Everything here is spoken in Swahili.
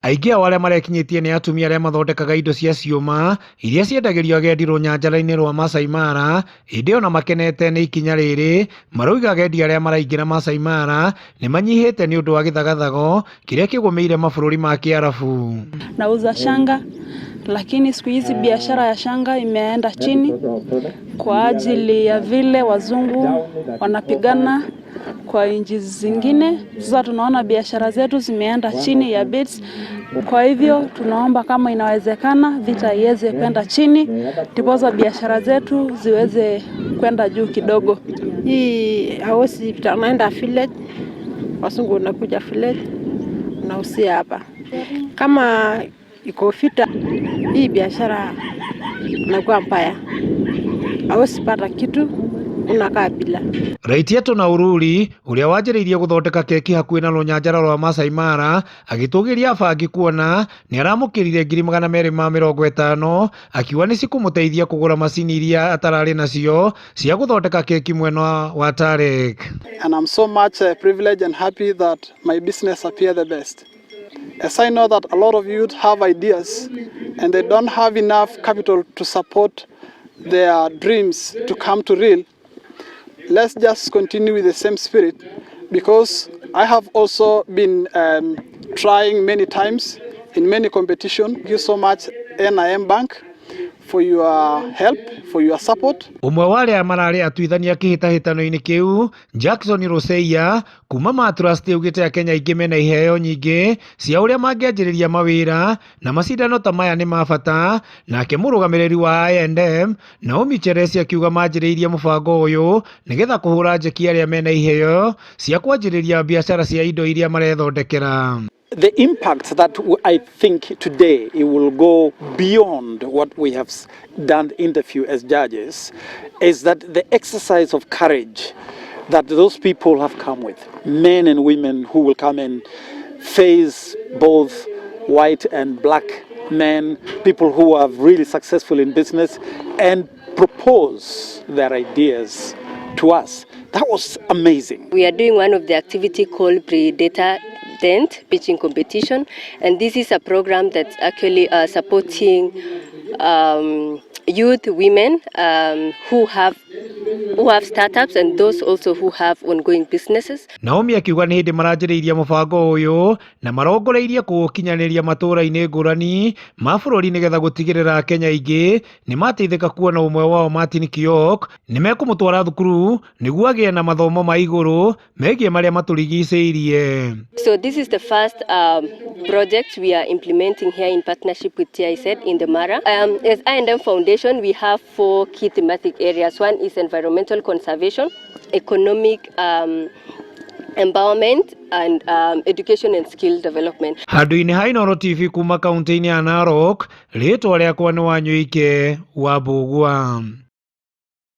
Aingĩ ao arĩa marekinyĩtie nĩ atumia arĩa mathondekaga indo cia ciũma iria ciendagĩrio agendi rũnyanjara-inĩ rwa Masai Mara. Ĩndĩ ona makenete nĩ ikinya rĩrĩ, marauga agendi arĩa maraingĩra Masai Mara nĩ manyihĩte nĩ ũndũ wa gĩthagathago kĩrĩa kĩgũmĩire mabũrũri ma Kiarabu. Nauza shanga, lakini siku hizi biashara ya shanga imeenda chini kwa ajili ya vile wazungu wanapigana kwa nchi zingine. Sasa tunaona biashara zetu zimeenda chini ya beads. Kwa hivyo tunaomba kama inawezekana vita iweze kwenda chini, ndiposa biashara zetu ziweze kwenda juu kidogo. Hii hawezi tunaenda village, wazungu wanakuja village na usia hapa. Kama iko vita, hii biashara inakuwa mbaya. Hawezi pata kitu, unakaa bila. Raitieto na Ururi ũrĩa wanjĩrĩirie gũthondeka keki hakuhĩ na rũnyanjara rwa Masai Mara agĩtũgĩria bangi kuona nĩ aramũkĩrire 250,000 akiuga nĩ cikũmũteithia kũgũra macini iria atararĩ nacio cia gũthondeka keki mwena wa Tarek. And I'm so much privileged and happy that my business appear the best. As I know that a lot of youth have ideas and they don't have enough capital to support their dreams to come to real. Let's just continue with the same spirit, because I have also been trying many times in many competitions. Thank you so much NIM Bank for your help, for your support. Umwe wa arĩa mararĩ atuithania kĩhĩtahĩtano-inĩ kĩu, Jackson Roseia kuma Matrust augĩte Akenya aingĩ mena iheo nyingĩ cia ũrĩa mangĩanjĩrĩria mawĩra na macindano ta maya nĩ ma bata. Nake mũrũgamĩrĩri wa I&M Naomi Cheresi akiuga manjĩrĩirie mũbango ũyũ nĩgetha kũhũra njeki arĩa mena iheo cia kwanjĩrĩria biacara cia indo iria marethondekera. The impact that I think today it will go beyond what we have done interview as judges is that the exercise of courage that those people have come with, men and women who will come and face both white and black men, people who are really successful in business and propose their ideas to us. That was amazing. We are doing one of the activity called Predator Tent pitching competition, and this is a program that's actually supporting youth women who have startups and those also who have ongoing businesses. Naomi akiuga nĩ hĩndĩ maranjĩrĩirie mũbango ũyũ na marongoreirie kũũkinyanĩria matũũra-inĩ ngũrani ma bũrũri nĩgetha gũtigĩrĩra Akenya aingĩ nĩ mateithĩka kuona ũmwe wao Martin Kiok nĩ mekũmũtwara thukuru nĩguo agĩe na mathomo ma igũrũ megiĩ marĩa matũrigicĩirie. So this is the first project we are implementing here in partnership with TIZ in the Mara. As I&M Foundation, we have 4 key thematic areas. One is environmental conservation, economic empowerment, and education and skill development. Handũ-inĩ ha Inooro TV kuma kaunti-inĩ ya Narok, rĩtwa rĩakwa nĩ Wanyũike wa Mbũgua.